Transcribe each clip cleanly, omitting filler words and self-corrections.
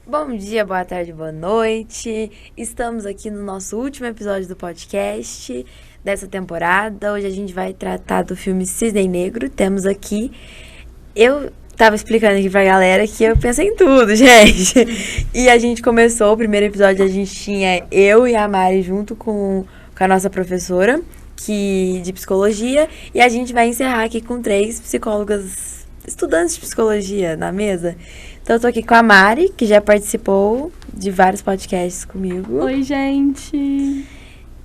Bom dia, boa tarde, boa noite. Estamos aqui no nosso último episódio do podcast dessa temporada. Hoje a gente vai tratar do filme Cisne Negro. Temos aqui... Eu tava explicando aqui pra galera que eu pensei em tudo, gente. E a gente começou, o primeiro episódio a gente tinha eu e a Mari junto com a nossa professora de psicologia. E a gente vai encerrar aqui com 3 psicólogas, estudantes de psicologia na mesa. Então, eu tô aqui com a Mari, que já participou de vários podcasts comigo. Oi, gente!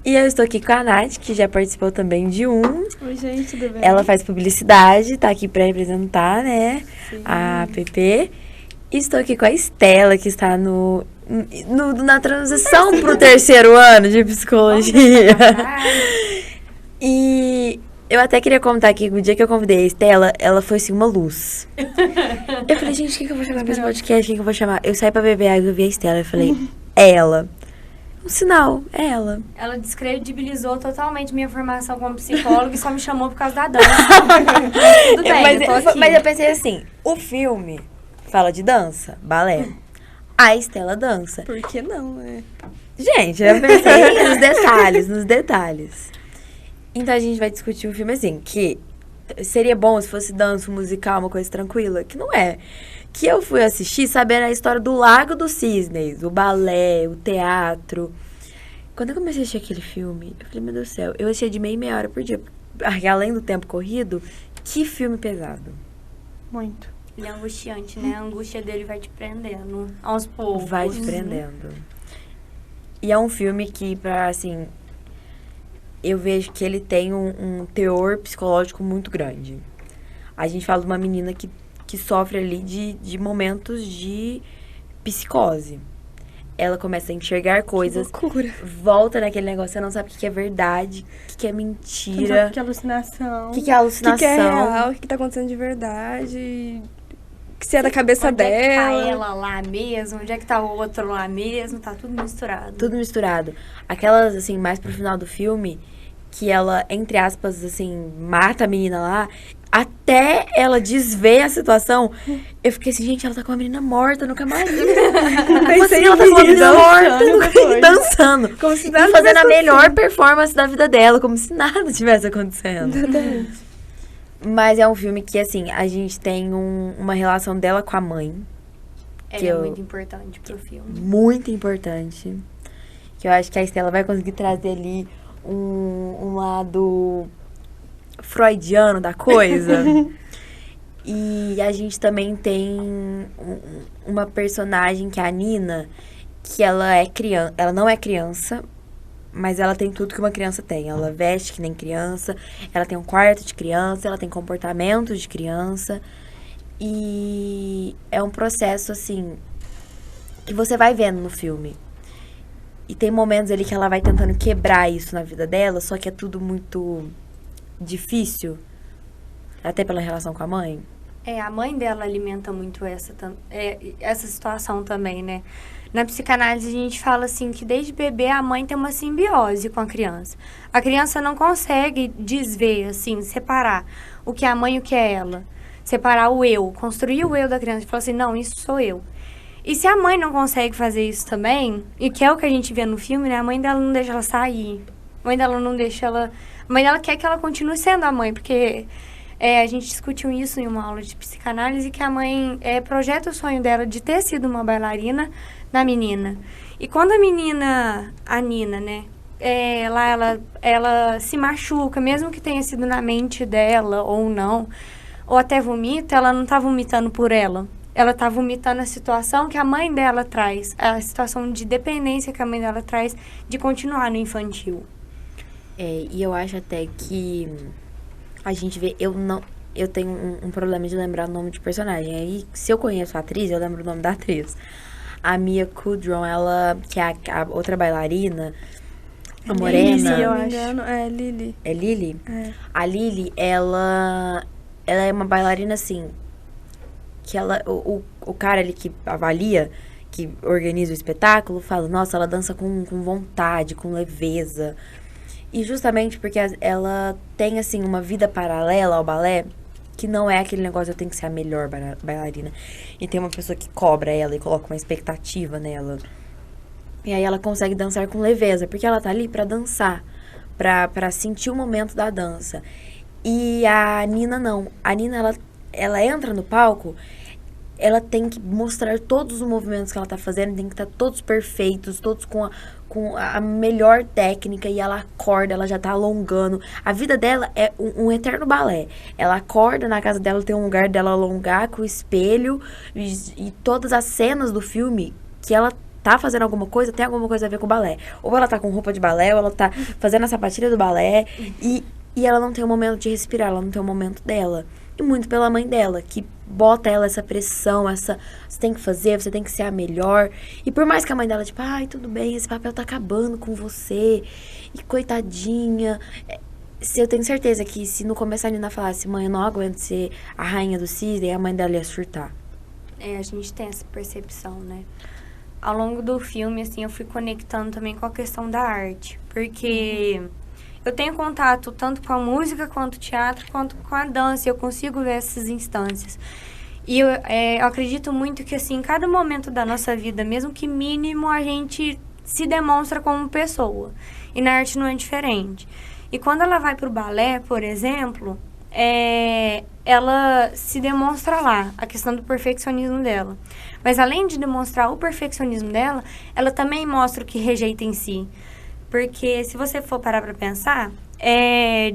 E eu estou aqui com a Nath, que já participou também de um. Oi, gente, tudo bem? Ela faz publicidade, tá aqui pra representar, né? Sim. A PP. E estou aqui com a Estela, que está na transição pro 3º ano de psicologia. E... eu até queria contar aqui que o dia que eu convidei a Estela, ela foi assim, uma luz. Eu falei, gente, quem que eu vou chamar pra esse podcast? Quem que eu vou chamar? Eu saí pra beber água e eu vi a Estela. Eu falei, é ela. Um sinal, é ela. Ela descredibilizou totalmente minha formação como psicóloga e só me chamou por causa da dança. Tudo bem, eu tô aqui. Mas eu pensei assim, o filme fala de dança, balé. A Estela dança. Por que não, né? Gente, eu pensei nos detalhes. Então a gente vai discutir um filme assim, que seria bom se fosse dança, musical, uma coisa tranquila, que não é. Que eu fui assistir sabendo a história do Lago dos Cisnes, o balé, o teatro. Quando eu comecei a assistir aquele filme, eu falei, meu Deus do céu, eu assistia de meia hora por dia. Porque além do tempo corrido, que filme pesado. Muito. Ele é angustiante, né? A angústia dele vai te prendendo aos poucos. Vai te prendendo. E é um filme que, assim... eu vejo que ele tem um teor psicológico muito grande. A gente fala de uma menina que sofre ali de momentos de psicose. Ela começa a enxergar coisas. Que loucura. Volta naquele negócio, você não sabe o que é verdade, o que é mentira. O que é alucinação. O que é alucinação. O que é real, o que tá acontecendo de verdade. Que se é da cabeça onde dela. Onde é que tá ela lá mesmo? Onde é que tá o outro lá mesmo? Tá tudo misturado. Tudo misturado. Aquelas, assim, mais pro final do filme, que ela, entre aspas, assim, mata a menina lá, até ela desver a situação, eu fiquei assim, gente, ela tá com a menina morta no camarim. Como assim ela tá com a menina morta dançando? Como se nada fazendo a melhor performance da vida dela, como se nada tivesse acontecendo. Mas é um filme que, assim, a gente tem uma relação dela com a mãe. Que é muito importante pro filme. Muito importante. Que eu acho que a Estela vai conseguir trazer ali um lado freudiano da coisa. E a gente também tem uma personagem que é a Nina, que ela não é criança, mas ela tem tudo que uma criança tem. Ela veste que nem criança, ela tem um quarto de criança, ela tem comportamento de criança. E é um processo, assim, que você vai vendo no filme. E tem momentos ali que ela vai tentando quebrar isso na vida dela, só que é tudo muito difícil, até pela relação com a mãe. A mãe dela alimenta muito essa situação também, né? Na psicanálise a gente fala assim que desde bebê a mãe tem uma simbiose com a criança. A criança não consegue desver, assim, separar o que é a mãe e o que é ela. Separar o eu, construir o eu da criança e falar assim, não, isso sou eu. E se a mãe não consegue fazer isso também, e que é o que a gente vê no filme, né? A mãe dela não deixa ela sair. A mãe dela não deixa ela... A mãe dela quer que ela continue sendo a mãe, porque a gente discutiu isso em uma aula de psicanálise, que a mãe projeta o sonho dela de ter sido uma bailarina na menina. E quando a Nina, né? Ela se machuca, mesmo que tenha sido na mente dela ou não, ou até vomita, ela não tá vomitando por ela. Ela tá vomitando a situação que a mãe dela traz, a situação de dependência que a mãe dela traz de continuar no infantil. E eu acho até que a gente vê... Eu tenho um problema de lembrar o nome de personagem. Aí, se eu conheço a atriz, eu lembro o nome da atriz. A Mia Kudrow, ela... que é a outra bailarina, a morena... Se eu não me engano, é Lily. É Lily? É. A Lily, ela é uma bailarina, assim... que ela... O cara ali que avalia, que organiza o espetáculo, fala... Nossa, ela dança com vontade, com leveza... E justamente porque ela tem, assim, uma vida paralela ao balé, que não é aquele negócio, eu tenho que ser a melhor bailarina. E tem uma pessoa que cobra ela e coloca uma expectativa nela. E aí ela consegue dançar com leveza, porque ela tá ali pra dançar, pra sentir o momento da dança. E a Nina não. A Nina, ela entra no palco, ela tem que mostrar todos os movimentos que ela tá fazendo, tem que estar todos perfeitos, todos com a melhor técnica, e ela acorda, ela já tá alongando. A vida dela é um eterno balé. Ela acorda, na casa dela tem um lugar dela alongar com o espelho, e todas as cenas do filme que ela tá fazendo alguma coisa, tem alguma coisa a ver com o balé. Ou ela tá com roupa de balé, ou ela tá fazendo a sapatilha do balé, e ela não tem um momento de respirar, ela não tem um momento dela. E muito pela mãe dela, que bota ela essa pressão, você tem que fazer, você tem que ser a melhor. E por mais que a mãe dela, tipo, ai, tudo bem, esse papel tá acabando com você, e coitadinha. Eu tenho certeza que se no começo a Nina falasse, mãe, eu não aguento ser a rainha do cisne, a mãe dela ia surtar. A gente tem essa percepção, né? Ao longo do filme, assim, eu fui conectando também com a questão da arte, porque eu tenho contato tanto com a música, quanto o teatro, quanto com a dança. Eu consigo ver essas instâncias. E eu acredito muito que, assim, em cada momento da nossa vida, mesmo que mínimo, a gente se demonstra como pessoa. E na arte não é diferente. E quando ela vai pro balé, por exemplo, ela se demonstra lá, a questão do perfeccionismo dela. Mas além de demonstrar o perfeccionismo dela, ela também mostra o que rejeita em si. Porque se você for parar pra pensar,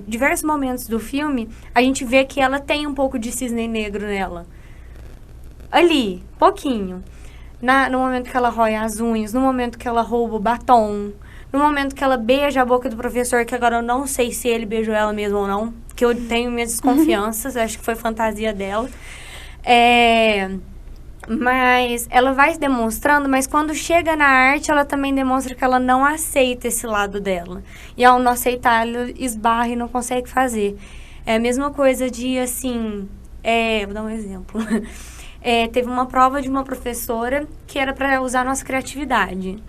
diversos momentos do filme, a gente vê que ela tem um pouco de cisne negro nela. Ali, pouquinho. No momento que ela rói as unhas, no momento que ela rouba o batom, no momento que ela beija a boca do professor, que agora eu não sei se ele beijou ela mesmo ou não, que eu tenho minhas desconfianças, acho que foi fantasia dela. Mas ela vai se demonstrando, mas quando chega na arte, ela também demonstra que ela não aceita esse lado dela. E ao não aceitar, ela esbarra e não consegue fazer. É a mesma coisa de, assim... vou dar um exemplo. Teve uma prova de uma professora que era para usar a nossa criatividade.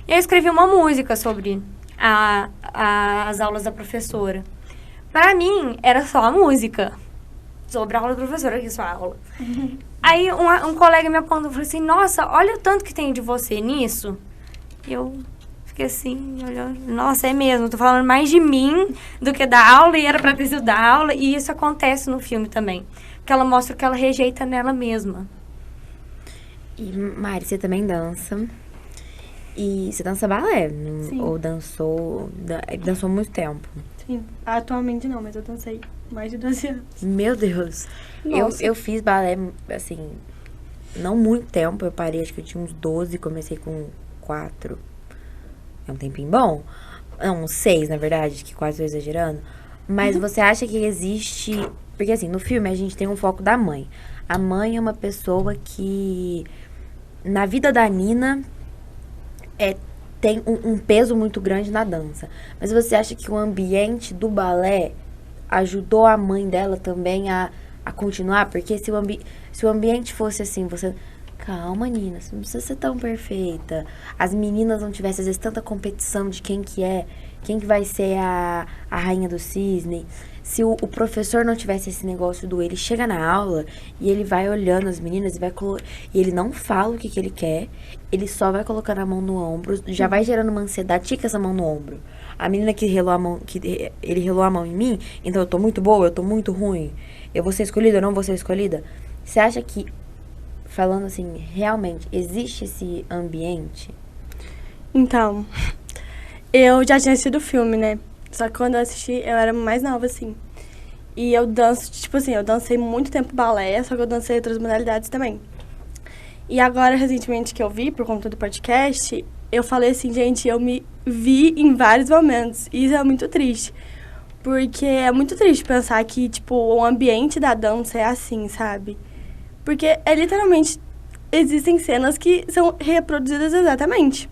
E eu escrevi uma música sobre as aulas da professora. Para mim, era só a música. Sobre a aula da professora, que é só a aula. Aí um colega me apontou e falou assim, nossa, olha o tanto que tem de você nisso. E eu fiquei assim, olhando, nossa, é mesmo, tô falando mais de mim do que da aula, e era pra ter sido da aula, e isso acontece no filme também. Porque ela mostra o que ela rejeita nela mesma. E, Mari, você também dança. E você dança balé? Sim. Ou dançou há muito tempo? Sim. Atualmente não, mas eu dancei mais de 12 anos. Meu Deus. Eu fiz balé, assim, não muito tempo. Eu parei, acho que eu tinha uns 12, comecei com 4. É um tempinho bom. Não, uns 6, na verdade, que quase estou exagerando. Mas você acha que existe... Porque, assim, no filme a gente tem um foco da mãe. A mãe é uma pessoa que, na vida da Nina, tem um peso muito grande na dança. Mas você acha que o ambiente do balé ajudou a mãe dela também a continuar? Porque se o ambiente fosse assim, você... Calma, Nina, você não precisa ser tão perfeita. As meninas não tivessem, às vezes, tanta competição de quem que vai ser a rainha do cisne. Se o professor não tivesse esse negócio ele chega na aula e ele vai olhando as meninas e ele não fala o que ele quer, ele só vai colocando a mão no ombro, já vai gerando uma ansiedade, tica essa mão no ombro. A menina que relou a mão, ele relou a mão em mim, então eu tô muito boa, eu tô muito ruim, eu vou ser escolhida, eu não vou ser escolhida. Você acha que, falando assim, realmente existe esse ambiente? Então, eu já tinha assistido o filme, né? Só que quando eu assisti, eu era mais nova, assim. E eu danço, tipo assim, eu dancei muito tempo balé, só que eu dancei outras modalidades também. E agora, recentemente, que eu vi, por conta do podcast, eu falei assim, gente, eu me vi em vários momentos. E isso é muito triste. Porque é muito triste pensar que, tipo, o ambiente da dança é assim, sabe? Porque literalmente, existem cenas que são reproduzidas exatamente.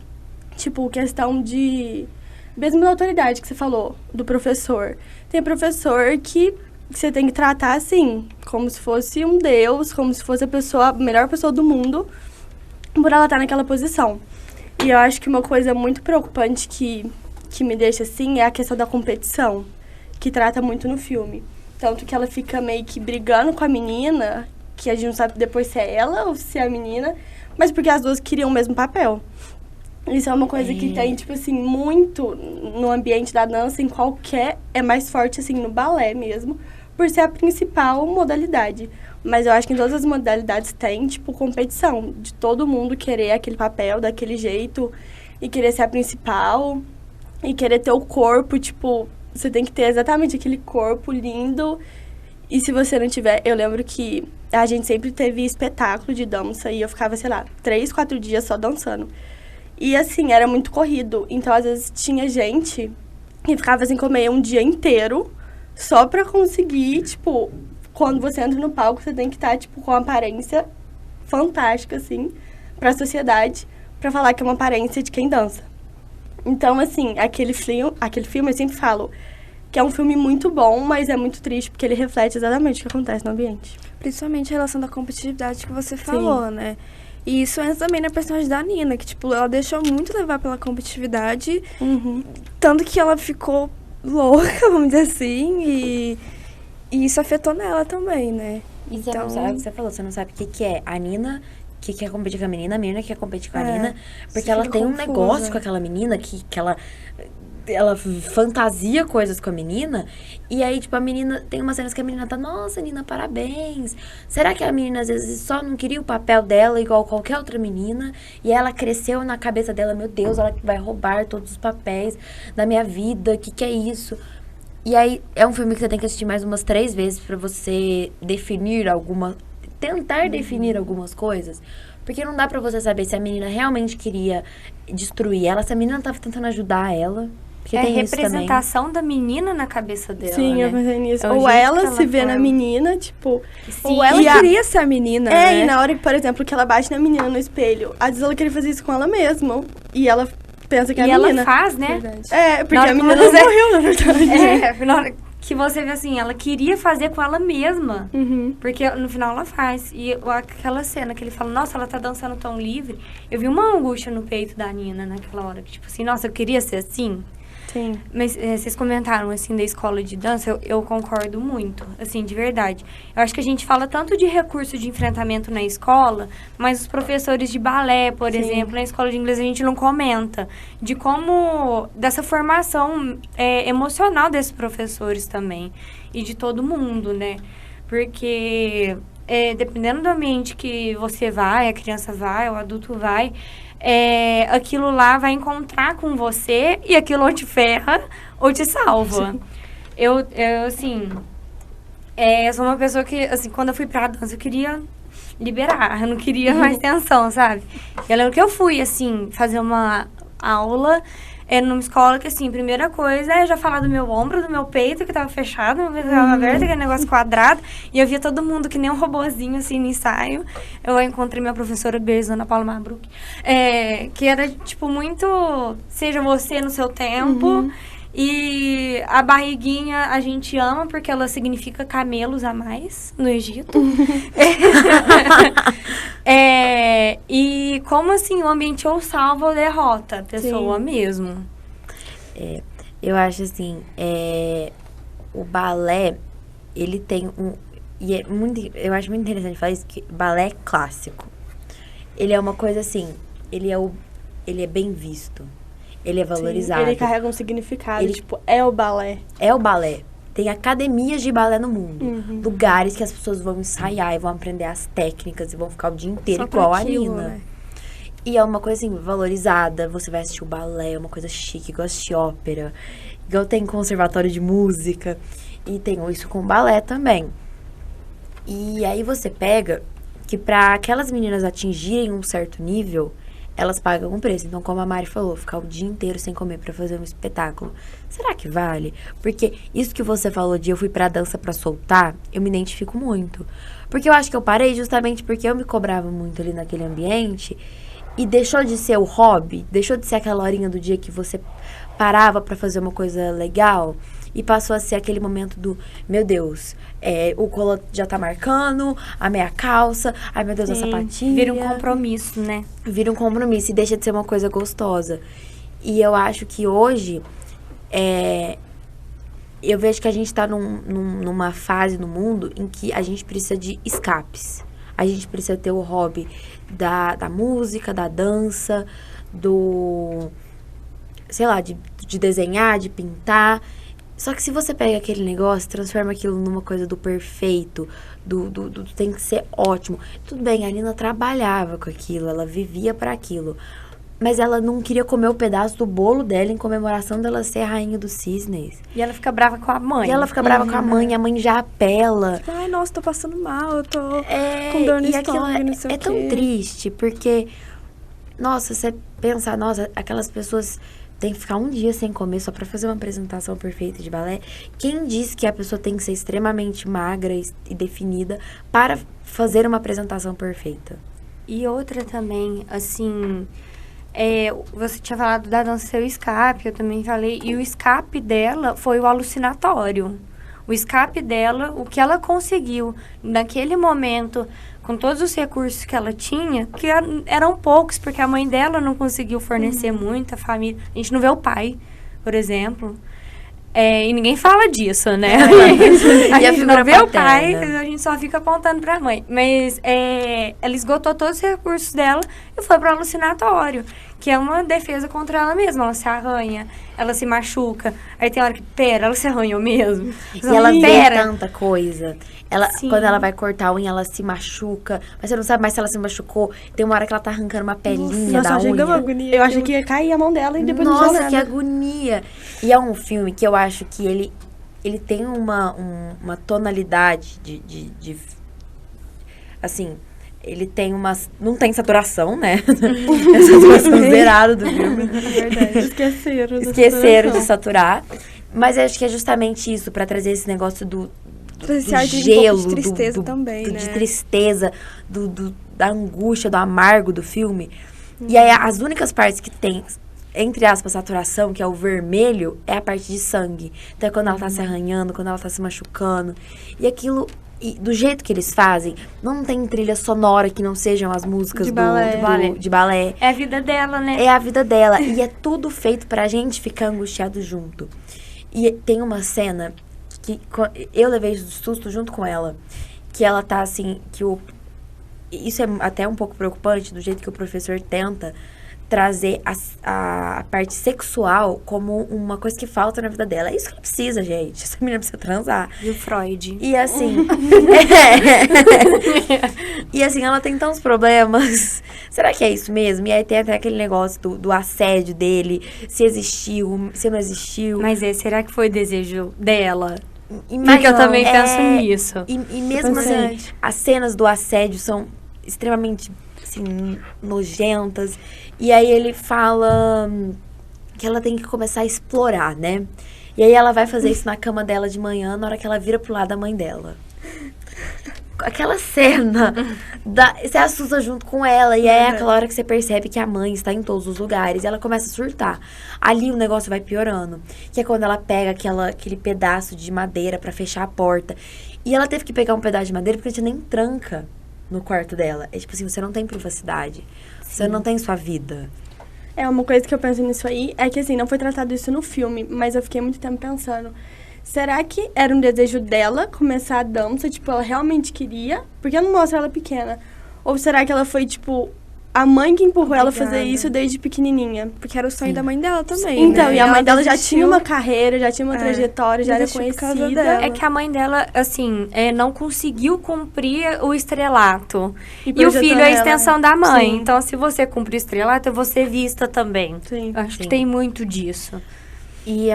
Tipo, questão de... Mesmo da autoridade que você falou, do professor. Tem professor que você tem que tratar assim, como se fosse um deus, como se fosse a melhor pessoa do mundo, por ela estar naquela posição. E eu acho que uma coisa muito preocupante que me deixa assim é a questão da competição, que trata muito no filme. Tanto que ela fica meio que brigando com a menina, que a gente não sabe depois se é ela ou se é a menina, mas porque as duas queriam o mesmo papel. Isso é uma coisa que tem, tipo assim, muito no ambiente da dança, em qualquer... É mais forte, assim, no balé mesmo, por ser a principal modalidade. Mas eu acho que em todas as modalidades tem, tipo, competição. De todo mundo querer aquele papel daquele jeito e querer ser a principal e querer ter o corpo, tipo... Você tem que ter exatamente aquele corpo lindo. E se você não tiver... Eu lembro que a gente sempre teve espetáculo de dança e eu ficava, sei lá, 3, 4 dias só dançando. E, assim, era muito corrido. Então, às vezes, tinha gente que ficava sem comer um dia inteiro só pra conseguir, tipo... Quando você entra no palco, você tem que estar, tipo, com uma aparência fantástica, assim, pra sociedade, pra falar que é uma aparência de quem dança. Então, assim, aquele filme, eu sempre falo que é um filme muito bom, mas é muito triste, porque ele reflete exatamente o que acontece no ambiente. Principalmente em relação da competitividade que você falou, né? E isso entra também na personagem da Nina, que, tipo, ela deixou muito levar pela competitividade, tanto que ela ficou louca, vamos dizer assim, e isso afetou nela também, né? E você não sabe o que você falou, você não sabe o que é a Nina, que quer competir com a menina quer competir com a Nina, porque ela tem um negócio com aquela menina que ela fantasia coisas com a menina, e aí, tipo, a menina, tem umas cenas que a menina tá, nossa, Nina, parabéns. Será que a menina, às vezes, só não queria o papel dela igual qualquer outra menina, e ela cresceu na cabeça dela, meu Deus, ela vai roubar todos os papéis da minha vida, que é isso? E aí, é um filme que você tem que assistir mais umas 3 vezes pra você tentar definir algumas coisas. Porque não dá pra você saber se a menina realmente queria destruir ela, se a menina tava tentando ajudar ela. Porque é a tem isso representação da menina na cabeça dela, Sim, né? eu pensei nisso. É o Ou jeito ela que se vê fala. na menina, tipo... Sim. Ou ela E queria ser a menina, né? e na hora, por exemplo, que ela bate na menina no espelho, às vezes ela queria fazer isso com ela mesma. E ela pensa que é E a ela menina. faz, né? Verdade. É, porque Na hora a que menina você- não morreu, na verdade. Na hora que você vê assim, ela queria fazer com ela mesma. Porque no final ela faz. E aquela cena que ele fala, nossa, ela tá dançando tão livre. Eu vi uma angústia no peito da Nina naquela hora. Que, tipo assim, nossa, eu queria ser assim. Sim. Mas vocês comentaram, assim, da escola de dança, eu concordo muito, assim, de verdade. Eu acho que a gente fala tanto de recurso de enfrentamento na escola, mas os professores de balé, por exemplo, na escola de inglês a gente não comenta. De como, dessa formação emocional desses professores também. E de todo mundo, né? Porque, dependendo do ambiente que você vai, a criança vai, o adulto vai... aquilo lá vai encontrar com você e aquilo ou te ferra ou te salva. Eu assim, sou uma pessoa que, assim, quando eu fui pra dança, eu queria liberar, eu não queria mais tensão, sabe? Eu lembro que eu fui, assim, fazer uma aula numa escola que, assim, primeira coisa é já falar do meu ombro, do meu peito, que tava fechado, meu peito tava aberto, aquele negócio quadrado, e eu via todo mundo que nem um robozinho, assim, no ensaio. Eu encontrei minha professora, beijo, Ana Paula Marbruck, que era, tipo, muito, seja você no seu tempo, e a barriguinha a gente ama, porque ela significa camelos a mais no Egito. E como assim, o ambiente ou salva ou derrota a pessoa mesmo. Eu acho assim, o balé, ele tem e eu acho muito interessante falar isso, que balé clássico. Ele é uma coisa assim, ele é bem visto. Ele é valorizado. Ele carrega um significado, tipo, é o balé. É o balé. Tem academias de balé no mundo. Lugares que as pessoas vão ensaiar e vão aprender as técnicas e vão ficar o dia inteiro Só pra igual aquilo, a Nina. né? E é uma coisa assim, valorizada. Você vai assistir o balé, é uma coisa chique, igual assistir ópera. Igual tem conservatório de música. E tem isso com balé também. E aí você pega que pra aquelas meninas atingirem um certo nível, elas pagam um preço. Então, como a Mari falou, ficar o dia inteiro sem comer pra fazer um espetáculo. Será que vale? Porque isso que você falou de eu fui pra dança pra soltar, eu me identifico muito. Porque eu acho que eu parei justamente porque eu me cobrava muito ali naquele ambiente e deixou de ser o hobby, deixou de ser aquela horinha do dia que você parava pra fazer uma coisa legal e passou a ser aquele momento do, meu Deus, o colo já tá marcando, a meia calça, ai meu Deus, a sapatilha. Vira um compromisso, né? Vira um compromisso e deixa de ser uma coisa gostosa. E eu acho que hoje, eu vejo que a gente tá numa fase no mundo em que a gente precisa de escapes. A gente precisa ter o hobby da música, da dança, sei lá, de desenhar, de pintar. Só que se você pega aquele negócio, transforma aquilo numa coisa do perfeito, do tem que ser ótimo. Tudo bem, a Nina trabalhava com aquilo, ela vivia para aquilo. Mas ela não queria comer o pedaço do bolo dela em comemoração dela ser a rainha dos cisnes. E ela fica brava com a mãe. E ela fica brava com a mãe já apela. Ai, nossa, tô passando mal, eu tô com dor no estômago, não sei o quê. É tão triste, porque, nossa, você pensa, nossa, aquelas pessoas têm que ficar um dia sem comer só pra fazer uma apresentação perfeita de balé. Quem diz que a pessoa tem que ser extremamente magra e definida para fazer uma apresentação perfeita? E outra também, assim... você tinha falado da dança seu escape, eu também falei. E o escape dela foi o alucinatório. O escape dela, o que ela conseguiu naquele momento, com todos os recursos que ela tinha, que eram poucos, porque a mãe dela não conseguiu fornecer muito, a família. A gente não vê o pai, por exemplo. E ninguém fala disso, né? A gente não vê o pai, a gente só fica apontando pra mãe. Mas ela esgotou todos os recursos dela e foi pro alucinatório, que é uma defesa contra ela mesma. Ela se arranha, ela se machuca. Aí tem hora que, ela se arranhou mesmo. E ela vê tanta coisa. Quando ela vai cortar a unha, ela se machuca. Mas você não sabe mais se ela se machucou. Tem uma hora que ela tá arrancando uma pelinha da unha. Eu achei que ia cair a mão dela e depois não Nossa, que agonia. E é um filme que eu acho que ele tem uma tonalidade de assim... Ele tem não tem saturação, né? É saturação zerada do filme. É verdade. Esqueceram de saturar. Mas eu acho que é justamente isso, pra trazer esse negócio do gelo, um pouco de tristeza também, né? De tristeza, da angústia, do amargo do filme. E aí, as únicas partes que tem, entre aspas, saturação, que é o vermelho, é a parte de sangue. Então, é quando ela tá se arranhando, quando ela tá se machucando. E aquilo... E do jeito que eles fazem, não tem trilha sonora que não sejam as músicas de balé. É a vida dela, né? É a vida dela. E é tudo feito pra gente ficar angustiado junto. E tem uma cena que eu levei susto junto com ela. Que ela tá assim, isso é até um pouco preocupante, do jeito que o professor tenta trazer a parte sexual como uma coisa que falta na vida dela. É isso que ela precisa, gente. Essa menina precisa transar. E o Freud. E assim... E assim, ela tem tantos problemas. Será que é isso mesmo? E aí tem até aquele negócio do assédio dele. Se existiu, se não existiu. Mas será que foi desejo dela? Porque eu também penso nisso. E mesmo assim, as cenas do assédio são extremamente... assim, nojentas. E aí ele fala que ela tem que começar a explorar, né? E aí ela vai fazer isso na cama dela de manhã, na hora que ela vira pro lado da mãe dela. Aquela cena, você assusta junto com ela. E é aquela hora que você percebe que a mãe está em todos os lugares. E ela começa a surtar. Ali o negócio vai piorando. Que é quando ela pega aquele pedaço de madeira pra fechar a porta. E ela teve que pegar um pedaço de madeira porque não tinha nem tranca no quarto dela. É tipo assim, você não tem privacidade. Você não tem sua vida. Uma coisa que eu penso nisso aí é que, assim, não foi tratado isso no filme, mas eu fiquei muito tempo pensando, será que era um desejo dela começar a dança, tipo, ela realmente queria? Porque não mostra ela pequena. Ou será que ela foi, tipo, a mãe que empurrou ela a fazer isso desde pequenininha? Porque era o sonho da mãe dela também, então, né? E a mãe dela já tinha uma carreira, já tinha uma trajetória, já era conhecida. É que a mãe dela, assim, não conseguiu cumprir o estrelato. E o filho é a extensão da mãe. Sim. Então, se você cumprir o estrelato, você é vista também. Sim. Acho que tem muito disso. E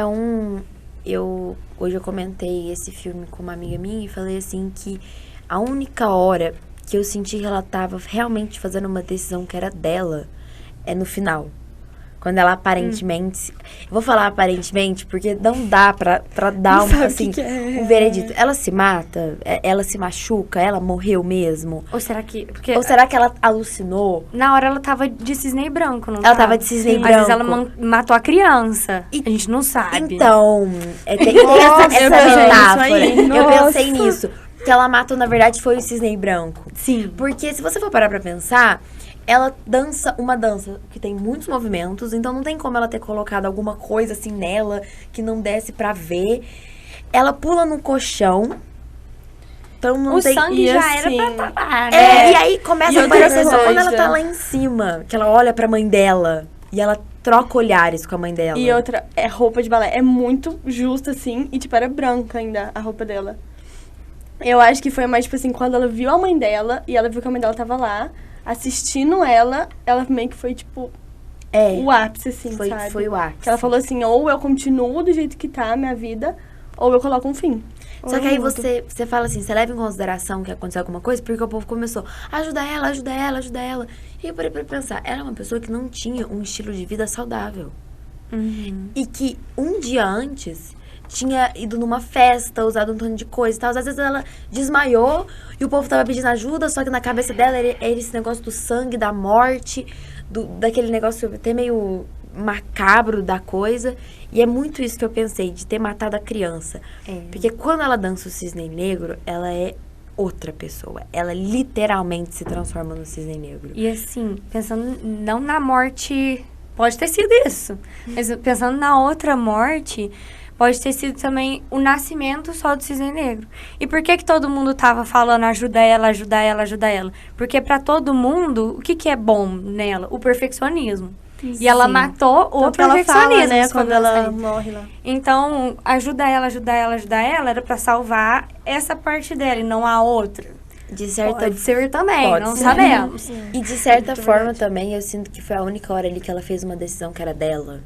hoje eu comentei esse filme com uma amiga minha e falei assim que a única hora que eu senti que ela tava realmente fazendo uma decisão que era dela, é no final. Quando ela aparentemente... Eu vou falar aparentemente, porque não dá pra dar um veredito. Ela se mata? Ela se machuca? Ela morreu mesmo? Ou será que... Ou será que ela alucinou? Na hora ela tava de cisne branco, não Ela tava de cisne branco. Às vezes ela matou a criança. A gente não sabe. Então, tem essa metáfora. Eu pensei nisso. Que ela matou, na verdade, foi o cisne branco. Sim. Porque se você for parar pra pensar, ela dança uma dança que tem muitos movimentos, então não tem como ela ter colocado alguma coisa assim nela que não desse pra ver. ela pula no colchão. Então não O tem... sangue e já assim, era pra estar lá, É, né? e aí começa E a outra aparecer só quando ela coisa. tá lá em cima. Que ela olha pra mãe dela. E ela troca olhares com a mãe dela. E outra, roupa de balé. É muito justa, assim. E, tipo, era branca ainda a roupa dela. Eu acho que foi mais, tipo assim, quando ela viu a mãe dela e ela viu que a mãe dela tava lá, assistindo ela meio que foi, tipo, É, o ápice, assim, foi, sabe? foi o ápice. Que ela falou assim, ou eu continuo do jeito que tá a minha vida, ou eu coloco um fim. Só que aí você fala assim, você leva em consideração que aconteceu alguma coisa, porque o povo começou, ajuda ela, ajuda ela, ajuda ela. E eu parei pra pensar, ela é uma pessoa que não tinha um estilo de vida saudável. E que um dia antes tinha ido numa festa, usado um tanto de coisa e tal. Às vezes ela desmaiou e o povo tava pedindo ajuda, só que na cabeça dela era esse negócio do sangue, da morte, daquele negócio até meio macabro da coisa. E é muito isso que eu pensei, de ter matado a criança. Porque quando ela dança o cisne negro, ela é outra pessoa. Ela literalmente se transforma no cisne negro. E assim, pensando não na morte, pode ter sido isso, mas pensando na outra morte, pode ter sido também o nascimento só do cisne negro. E por que todo mundo tava falando ajuda ela, ajuda ela, ajuda ela? Porque pra todo mundo, o que é bom nela? O perfeccionismo. E ela matou o Tanto que ela perfeccionismo. fala, né, nos quando começos ela da- morre lá. Então, ajuda ela, ajuda ela, ajuda ela, era pra salvar essa parte dela e não a outra. De certa Pode ser também, Pode não ser. sabemos. E de certa forma também, eu sinto que foi a única hora ali que ela fez uma decisão que era dela.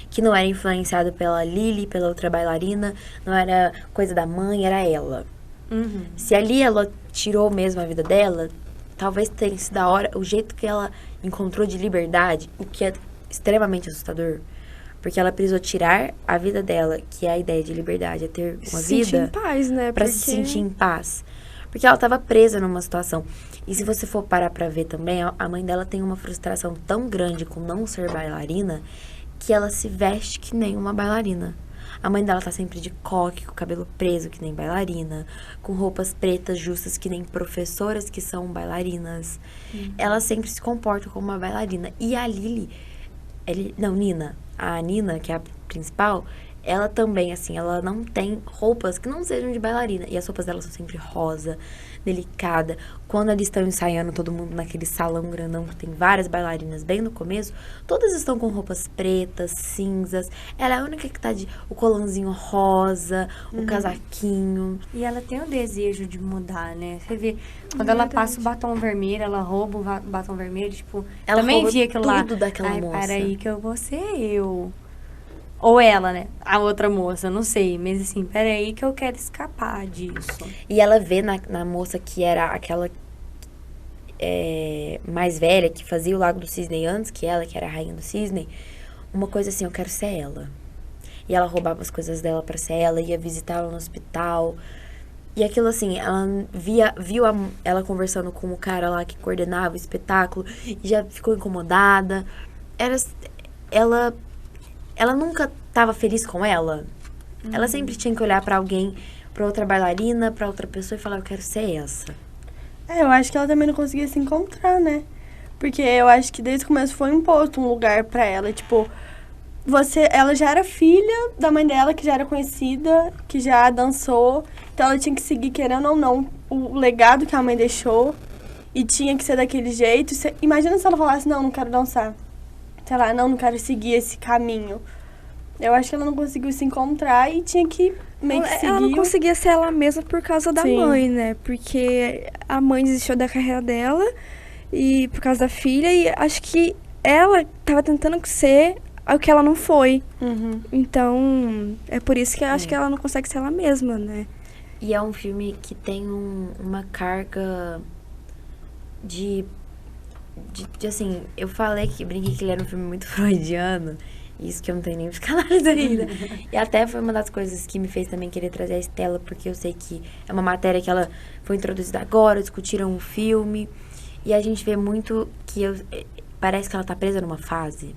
Que não era influenciada pela Lily, pela outra bailarina, não era coisa da mãe, era ela. Se ali ela tirou mesmo a vida dela, talvez tenha sido a hora, o jeito que ela encontrou de liberdade, o que é extremamente assustador. Porque ela precisou tirar a vida dela, que é a ideia de liberdade, é ter uma Se sentir em vida paz, né? pra se sentir em paz. Porque ela tava presa numa situação. E se você for parar pra ver também, a mãe dela tem uma frustração tão grande com não ser bailarina, que ela se veste que nem uma bailarina. A mãe dela tá sempre de coque, com o cabelo preso que nem bailarina, com roupas pretas justas que nem professoras que são bailarinas. Ela sempre se comporta como uma bailarina. E a Lily, Nina, a Nina, que é a principal, ela também, assim, ela não tem roupas que não sejam de bailarina. E as roupas dela são sempre rosa, delicada. Quando eles estão ensaiando todo mundo naquele salão grandão que tem várias bailarinas bem no começo, todas estão com roupas pretas, cinzas. Ela é a única que tá de o colanzinho rosa, o casaquinho. E ela tem o desejo de mudar, né? Você vê, quando ela passa o batom vermelho, ela rouba o batom vermelho, tipo... Ela também rouba vi aquilo lá. tudo daquela Ai, moça. para aí que eu vou ser eu. Ou ela, né? A outra moça, não sei. Mas assim, peraí que eu quero escapar disso. E ela vê na moça que era aquela mais velha, que fazia o Lago do Cisne antes que ela, que era a rainha do cisne, uma coisa assim, eu quero ser ela. E ela roubava as coisas dela pra ser ela, ia visitá-la no hospital. E aquilo assim, ela viu ela conversando com o cara lá que coordenava o espetáculo e já ficou incomodada. Ela nunca estava feliz com ela. Ela sempre tinha que olhar pra alguém, pra outra bailarina, pra outra pessoa e falar, eu quero ser essa. Eu acho que ela também não conseguia se encontrar, né? Porque eu acho que desde o começo foi imposto um lugar pra ela. Tipo, ela já era filha da mãe dela, que já era conhecida, que já dançou. Então ela tinha que seguir, querendo ou não, o legado que a mãe deixou. E tinha que ser daquele jeito. Imagina se ela falasse, não quero dançar. Sei lá, não quero seguir esse caminho. Eu acho que ela não conseguiu se encontrar e tinha que meio que seguir. Ela não conseguia ser ela mesma por causa da Sim. mãe, né? Porque a mãe desistiu da carreira dela e por causa da filha. E acho que ela tava tentando ser o que ela não foi. Uhum. Então, é por isso que eu acho que ela não consegue ser ela mesma, né? E é um filme que tem uma carga de assim, eu brinquei que ele era um filme muito freudiano, isso que eu não tenho nem psicanálise ainda. E até foi uma das coisas que me fez também querer trazer a Estela, porque eu sei que é uma matéria que ela foi introduzida agora, discutiram o filme, e a gente vê muito que parece que ela tá presa numa fase.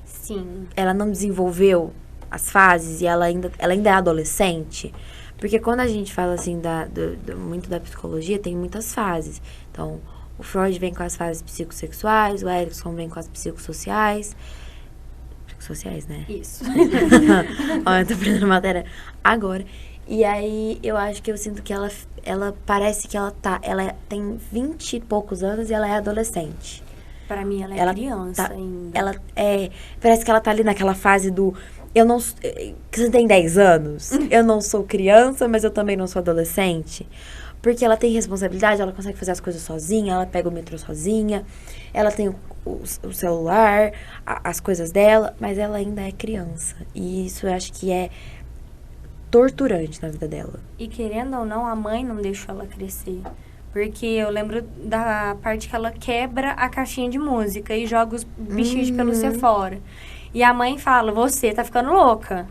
Sim. Ela não desenvolveu as fases e ela ainda é adolescente. Porque quando a gente fala assim muito da psicologia, tem muitas fases. Então, o Freud vem com as fases psicossexuais, o Erikson vem com as psicossociais. sociais, né? Isso. Ó, eu tô aprendendo matéria agora. E aí, eu acho que eu sinto que ela parece que ela tem 20 e poucos anos e ela é adolescente. Pra mim, ela é Ela criança tá- ainda. Parece que ela tá ali naquela fase do, eu não, que você tem 10 anos, eu não sou criança, mas eu também não sou adolescente. Porque ela tem responsabilidade, ela consegue fazer as coisas sozinha, ela pega o metrô sozinha, ela tem o celular, as coisas dela, mas ela ainda é criança. E isso eu acho que é torturante na vida dela. E querendo ou não, a mãe não deixou ela crescer. Porque eu lembro da parte que ela quebra a caixinha de música e joga os bichinhos de pelúcia fora. E a mãe fala, você tá ficando louca.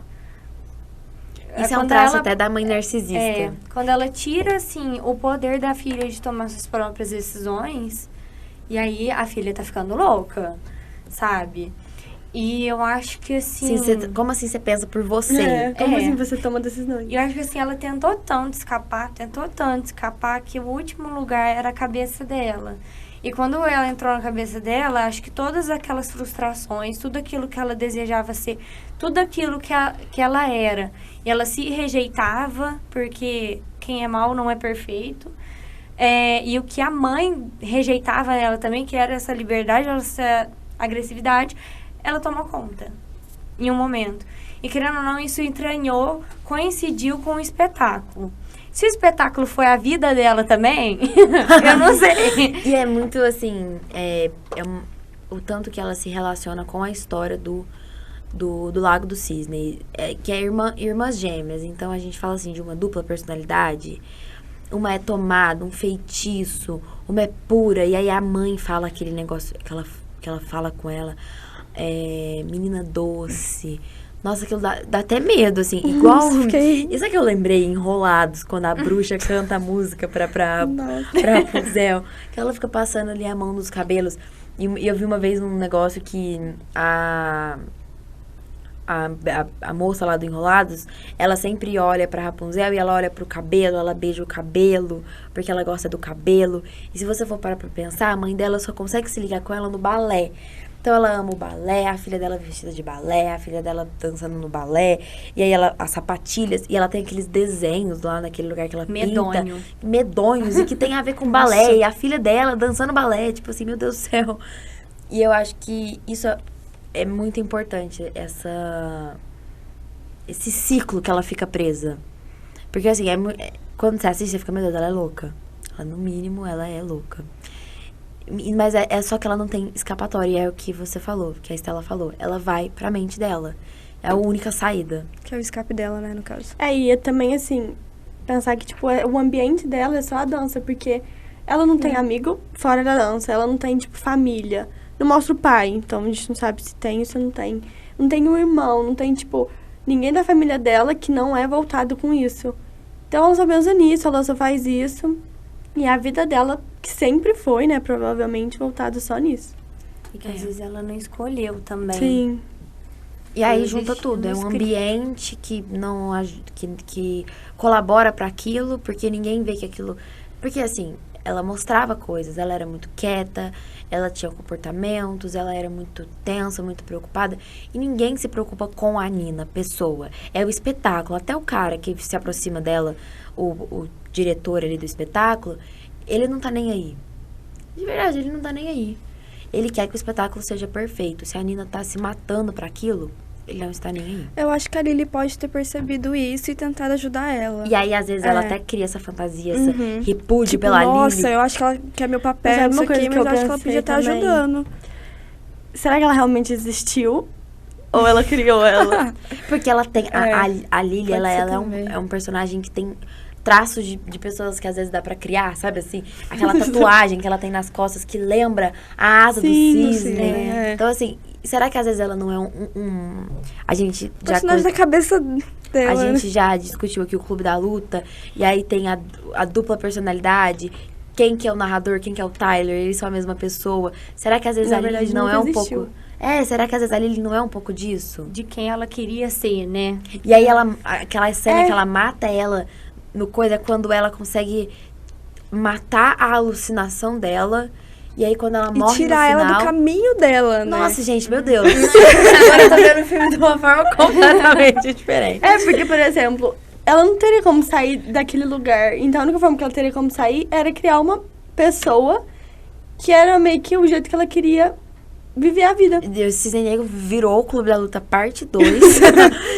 Isso é um Quando traço ela- até da mãe narcisista. quando ela tira, assim, o poder da filha de tomar suas próprias decisões, e aí a filha tá ficando louca, sabe? E eu acho que, assim... Como assim você pensa por você? Como É. assim você toma decisões? E eu acho que, assim, ela tentou tanto escapar, que o último lugar era a cabeça dela. E quando ela entrou na cabeça dela, acho que todas aquelas frustrações, tudo aquilo que ela desejava ser, tudo aquilo que ela era, e ela se rejeitava, porque quem é mal não é perfeito. E o que a mãe rejeitava nela também, que era essa liberdade, essa agressividade, ela tomou conta em um momento. E querendo ou não, isso entranhou, coincidiu com o espetáculo. Se o espetáculo foi a vida dela também, eu não sei. E é muito assim, o tanto que ela se relaciona com a história do Lago do Cisne, que é irmãs gêmeas. Então a gente fala assim de uma dupla personalidade. Uma é tomada, um feitiço, uma é pura. E aí a mãe fala aquele negócio que ela fala com ela, menina doce. Nossa, aquilo dá até medo, assim. Igual. Isso é que eu lembrei em Enrolados, quando a bruxa canta a música pra Rapunzel. Que ela fica passando ali a mão nos cabelos. E eu vi uma vez um negócio que a moça lá do Enrolados, ela sempre olha pra Rapunzel e ela olha pro cabelo, ela beija o cabelo, porque ela gosta do cabelo. E se você for parar pra pensar, a mãe dela só consegue se ligar com ela no balé. Então ela ama o balé, a filha dela vestida de balé, a filha dela dançando no balé, e aí as sapatilhas, e ela tem aqueles desenhos lá naquele lugar que ela pinta. Medonhos, e que tem a ver com balé, e a filha dela dançando balé, tipo assim, meu Deus do céu. E eu acho que isso é muito importante, esse ciclo que ela fica presa. Porque assim, quando você assiste, você fica, meu Deus, ela é louca. Ela, no mínimo, ela é louca. Mas é só que ela não tem escapatória, é o que você falou, que a Estela falou. Ela vai pra mente dela. É a única saída. Que é o escape dela, né, no caso. E é também, assim, pensar que, tipo, o ambiente dela é só a dança, porque ela não tem amigo fora da dança, ela não tem, tipo, família. Não mostra o pai, então a gente não sabe se tem ou se não tem. Não tem um irmão, não tem, tipo, ninguém da família dela que não é voltado com isso. Então ela só pensa nisso, ela só faz isso. E a vida dela, que sempre foi, né, provavelmente voltada só nisso. E que às vezes ela não escolheu também. Sim. E aí Pelo junta destino tudo. É um escrito. ambiente que não que colabora pra aquilo, porque ninguém vê que aquilo. Porque assim, ela mostrava coisas, ela era muito quieta, ela tinha comportamentos, ela era muito tensa, muito preocupada. E ninguém se preocupa com a Nina, pessoa. É o espetáculo. Até o cara que se aproxima dela, o diretor ali do espetáculo, ele não tá nem aí. De verdade, ele não tá nem aí. Ele quer que o espetáculo seja perfeito. Se a Nina tá se matando pra aquilo, ele não está nem aí. Eu acho que a Lily pode ter percebido isso e tentado ajudar ela. E aí, às vezes, ela até cria essa fantasia, essa repúdio pela Nossa, Lily. eu acho que ela quer meu papel, Mas é isso uma coisa aqui, que mas eu eu acho que ela pensei podia estar também. ajudando. Será que ela realmente existiu? Ou ela criou ela? Porque ela tem... A Lily, Pode ela ser é também. um personagem que tem traços de pessoas que às vezes dá pra criar, sabe assim? Aquela tatuagem que ela tem nas costas que lembra a asa do cisne. é. Então, assim, será que às vezes ela não é A gente já... Personagem da cabeça dela. A gente já discutiu aqui o Clube da Luta, e aí tem a dupla personalidade, quem que é o narrador, quem que é o Tyler, eles são a mesma pessoa. Será que às vezes Na a Lily verdade, não nunca é um existiu. pouco... será que às vezes a Lily não é um pouco disso? De quem ela queria ser, né? E aí aquela cena que ela mata ela no coisa, quando ela consegue matar a alucinação dela E aí, quando ela E morre tirar no ela final... do caminho dela, né? Nossa, gente, meu Deus. Agora eu tô vendo o filme de uma forma completamente diferente. É, porque, por exemplo, ela não teria como sair daquele lugar. Então, a única forma que ela teria como sair era criar uma pessoa que era meio que o jeito que ela queria viver a vida. O Cisne Negro virou o Clube da Luta parte 2.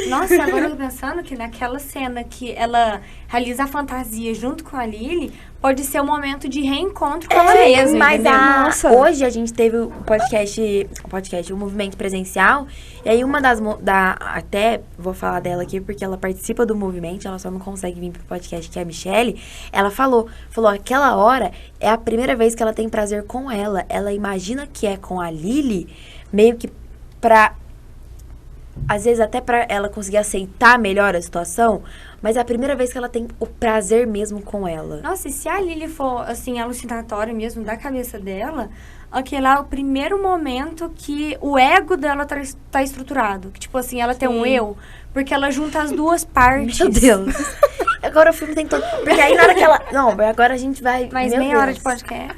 Nossa, e agora eu tô pensando que naquela cena que ela realiza a fantasia junto com a Lily, pode ser um momento de reencontro com ela mesma, Mas entendeu? Nossa. hoje a gente teve o o movimento presencial, e aí uma das, até vou falar dela aqui, porque ela participa do movimento, ela só não consegue vir pro podcast, que é a Michelle, ela falou, aquela hora é a primeira vez que ela tem prazer com ela imagina que é com a Lily, meio que às vezes até pra ela conseguir aceitar melhor a situação, mas é a primeira vez que ela tem o prazer mesmo com ela. Nossa, e se a Lily for, assim, alucinatória mesmo da cabeça dela, aquele lá é o primeiro momento que o ego dela tá estruturado. Que, tipo assim, ela tem um eu, porque ela junta as duas partes. Meu Deus. Agora o filme tem todo... Porque aí na hora que ela... Não, agora a gente vai... Mais Meu meia hora Deus. de podcast.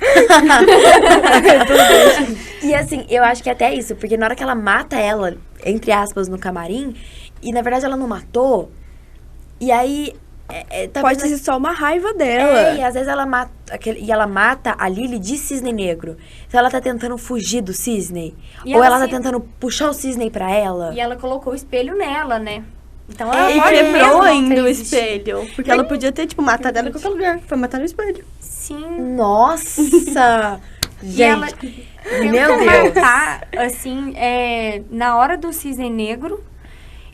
E assim, eu acho que até isso, porque na hora que ela mata ela, entre aspas, no camarim, e na verdade ela não matou, e aí... Pode ser só uma raiva dela. e às vezes ela mata... ela mata a Lily de cisne negro. Então ela tá tentando fugir do cisne. E ou ela ela tá se- tentando puxar o cisne pra ela. E ela colocou o espelho nela, né? Então ela E pode mesmo quebrou não ainda ter o existido. espelho. Porque ela podia ter, tipo, matado ela em qualquer lugar. Foi matar no espelho. Sim. Nossa! E ela Gente, tentou meu Deus. matar, assim, na hora do cisne negro.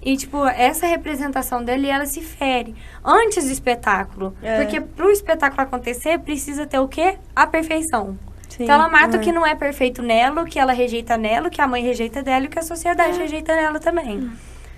E, tipo, essa representação dele, ela se fere antes do espetáculo. É. Porque pro espetáculo acontecer, precisa ter o quê? A perfeição. Sim. Então ela mata o que não é perfeito nela, o que ela rejeita nela, o que a mãe rejeita dela e o que a sociedade rejeita nela também.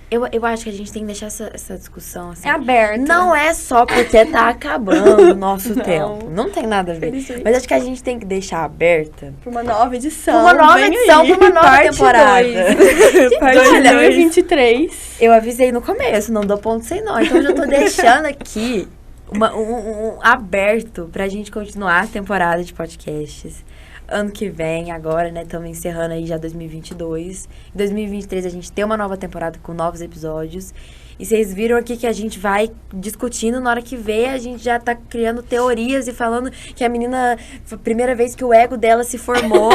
Eu acho que a gente tem que deixar essa discussão assim. É aberto. Não é só porque tá acabando o nosso tempo. Não tem nada a ver. Felizmente. Mas acho que a gente tem que deixar aberta. Pra uma nova edição. Uma nova Vem edição, aí. pra uma nova Parte temporada. 2. Parte Olha, 2023. Eu avisei no começo, não dou ponto sem nó. Então eu já tô deixando aqui um aberto pra gente continuar a temporada de podcasts. Ano que vem, agora, né, estamos encerrando aí já 2022. Em 2023 a gente tem uma nova temporada com novos episódios. E vocês viram aqui que a gente vai discutindo, na hora que vê, a gente já tá criando teorias e falando que a menina, foi a primeira vez que o ego dela se formou.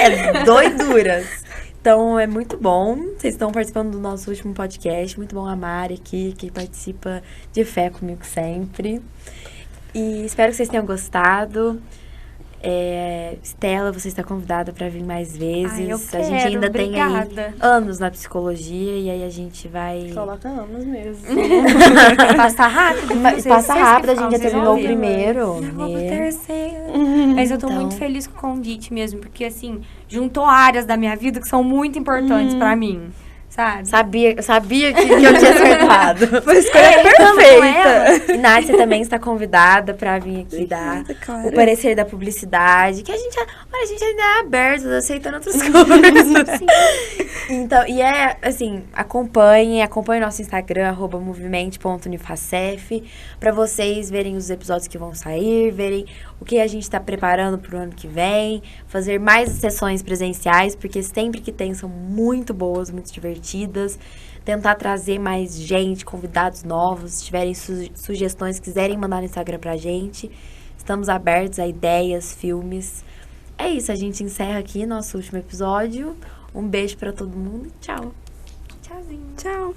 É doiduras. Então, é muito bom. Vocês estão participando do nosso último podcast. Muito bom a Mari aqui, que participa de fé comigo sempre. E espero que vocês tenham gostado. Estela, você está convidada para vir mais vezes. Ai, eu A gente quero, ainda tem aí obrigada. anos na psicologia e aí a gente vai... Coloca anos mesmo. Passa rápido. Passa vocês que rápido, a falam, gente já vocês terminou o ouviram. primeiro. Já vou pro né? terceiro. Mas eu tô Então. muito feliz com o convite mesmo, porque assim, juntou áreas da minha vida que são muito importantes pra mim, sabe? Sabia que eu tinha acertado. Foi a escolha Ficando com perfeita. ela, E Nádia também está convidada para vir aqui dar Claro. o parecer da publicidade, que a gente ainda é aberto, aceitando outras coisas. Então, e assim, acompanhe nosso Instagram, @movimento.unifacef, para vocês verem os episódios que vão sair, verem o que a gente está preparando para o ano que vem, fazer mais sessões presenciais, porque sempre que tem são muito boas, muito divertidas. Tentar trazer mais gente, convidados novos, se tiverem sugestões, quiserem mandar no Instagram pra gente. Estamos abertos a ideias, filmes. É isso, a gente encerra aqui nosso último episódio. Um beijo pra todo mundo e tchau. tchauzinho. Tchau.